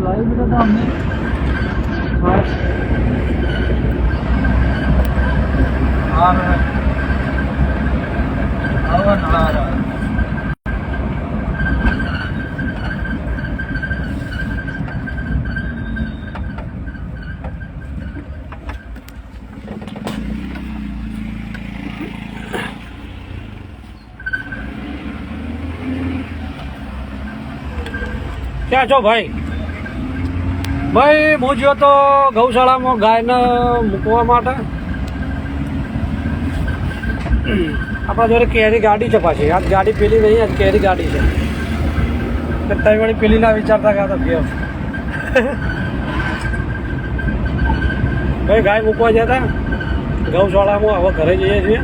Live में तो हमने आ रहा है हवन आ रहा है। ક્યાં છો ભાઈ? ભાઈ હું જો તો ગૌશાળામાં ગાયને મૂકવા માટે આપણા જોડે કેરી ગાડી છે પાછી. આજ ગાડી પેલી નહીં, આજ કેરી ગાડી છે. તમે વળી પેલી ના વિચારતા ગયા તો ઘેર ભાઈ ગાય મૂકવા જતા ગૌશાળામાં. હવે ઘરે જઈએ છીએ.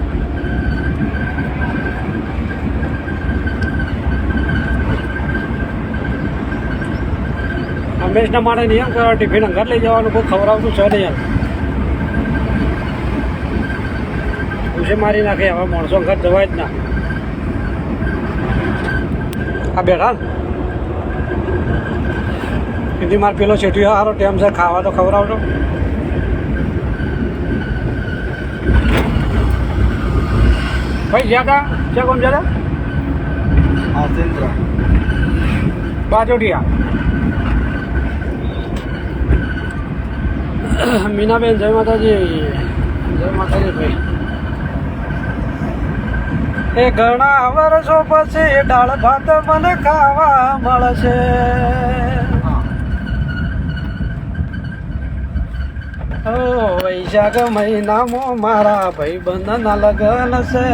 હંમેશના માટે નિયમ કરવા ટિફિન અંગત લઈ જવાનું, કોઈ ખવડાવતું છે નહીં. પૂછે મારી નાખે. હવે માણસો અંગત જવાય જ ના. આ બેઠા કીધી મારે પેલો છેઠિયો સારો ટેમ છે, ખાવા તો ખવડાવજો. ભાઈ જ્યાં હતા કોણ જ્યાં आतेंद्र બાજોટિયા મીનાબેન જય માતાજી. જય માતાજી ભાઈ. એ ઘણા વર્ષો પછી દાળ ભાત મને ખાવા મળશે. ઓ વૈશાખ મહિનામાં મારા ભાઈબંધના લગ્ન છે.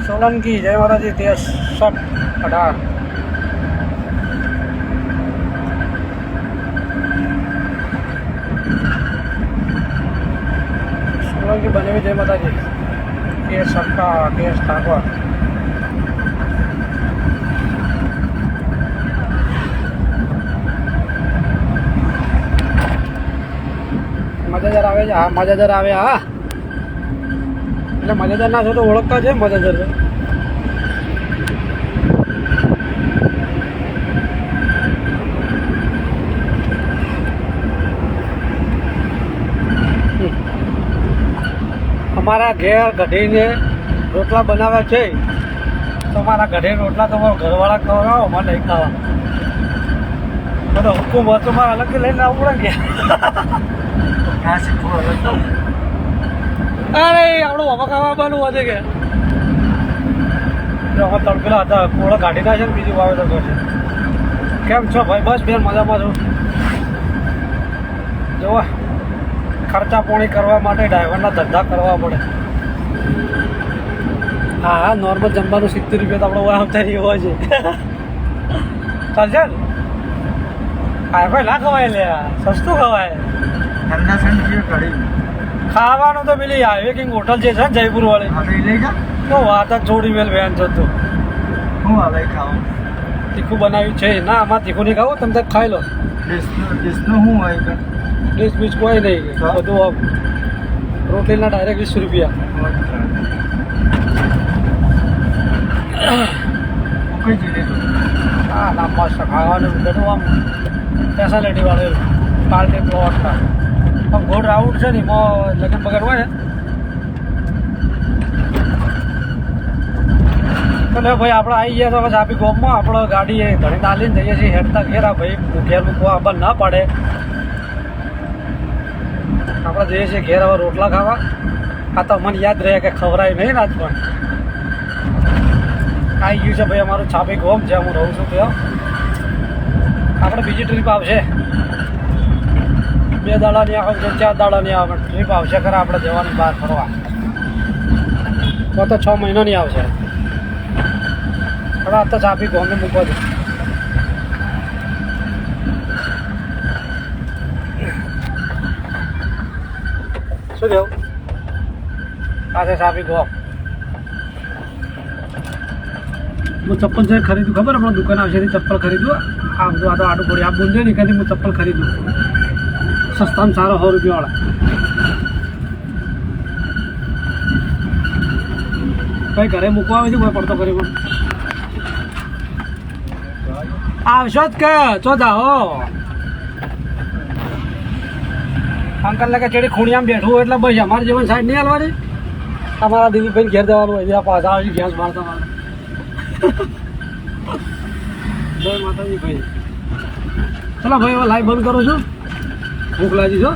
સોલંકી જય માતાજી. 63-18 સોલંકી બનેવી જય માતાજી. કેસ સરકાર કેસ ઠાકોર મજાદાર આવે છે. હા મજાદાર આવે. હા એટલે મજાદાર ના છો તો ઓળખતા છે મજાદાર છે. અમારા ઘેર ગઢીને રોટલા બનાવ્યા છે તો મારા ગઢે રોટલા તમારો ઘરવાળા ખવડાવો, મને નહીં ખાવા. બધો હુકુમ હતો મારે અલગથી લઈને આવવું પડે કે कहाँ से थोड़ा लगता અરે આપણું વાપા ખાવા બનવું હતું કે અમે તડપેલા હતા. કોળો કાઢી નાખે ને બીજું વાવેતર કરશે. કેમ છો ભાઈ? બસ બેન મજામાં છું. જુઓ ખર્ચા પોણી કરવા માટે ડ્રાઈવરના ધંધા કરવા પડે. હા હા નોર્મલ જમવાનું 70 રૂપિયા તો આપણે આવતા હોય છે. ચાલશે ને? હા ભાઈ ના ખવાય લે, સસ્તું ખવાય. ठंडा ठंड की कड़ी ખાવાનું તો પેલી હાઈવે કિંગ હોટલ જે છે ને જયપુર વાળી, हाँ तो लेगा તો વાત જ છોડી મેલ વેન જતો. हूँ आ भाई खाओ તીખું બનાવ્યું છે. ના આમાં તીખું નહીં ખાવું, તમે તો ખાઈ લો. डिस्नो हूँ आएगा ડીશ બીચ કોઈ નહીં. બધું આમ રોટલીના ડાયરેક્ટ 20 રૂપિયા. कोई चीज़ હા ના મસ્ત ખાવાનું બધું આમ ફેસિલિટી વાળું પાર્ટી પ્લોટ. આમ ગોળ રાઉન્ડ છે ને એમાં લગ્ન બગડ હોય ને તો લે ભાઈ આપણે આવી ગયા તો બસ આપી ગોમમાં આપણે ગાડી ઘણી ચાલીને જઈએ છીએ. હેડતા ઘેરા ભાઈ ઘેર મૂકવા આપણને ના પાડે. આપણે જઈએ છીએ ઘેર હવે રોટલા ખાવા. આ તો મને યાદ રહે કે ખવડાય નહીં આજ પણ. આવી ગયું છે ભાઈ અમારું છાપી ગોમ છે, હું રહું છું ત્યાં. આપણે બીજી ટ્રીપ આવશે. 2 દાડાની આવશે, 4 દાડાની આવે ટ્રીપ આવશે ખરા આપણે જવાની બહાર ફરવા. તો 6 મહિનાની આવશે. હવે આ તો છાપી ગોમને મૂકવા દે. શું કેવું? પાસે છાપી ગોમ. હું ચપ્પલ છે ખરીદું, ખબર આપણે દુકાન આવશે ચપ્પલ ખરીદું. આ બધું આ તો આડું પડી આ બોલજો ને ક્યાંથી હું ચપ્પલ ખરીદું સસ્તામાં સારો 100 રૂપિયાવાળા. ભાઈ ઘરે મૂકવા આવે છે કોઈ પડતો કરી પણ આવશો જ કે ચો જાઓ અંકલ ને કે ચેડી ખૂણિયામાં બેઠું હોય એટલે ભાઈ અમારે જીવન સાઈડ નહીં હાલવાની તમારા દિલીપભાઈ ઘેર જવાનું હોય પાછા આવી ગેસ મારતા મારે જય માતાજી ભાઈ ચલો ભાઈ હવે લાઈવ બંધ કરું છું ભૂખ લાગી છો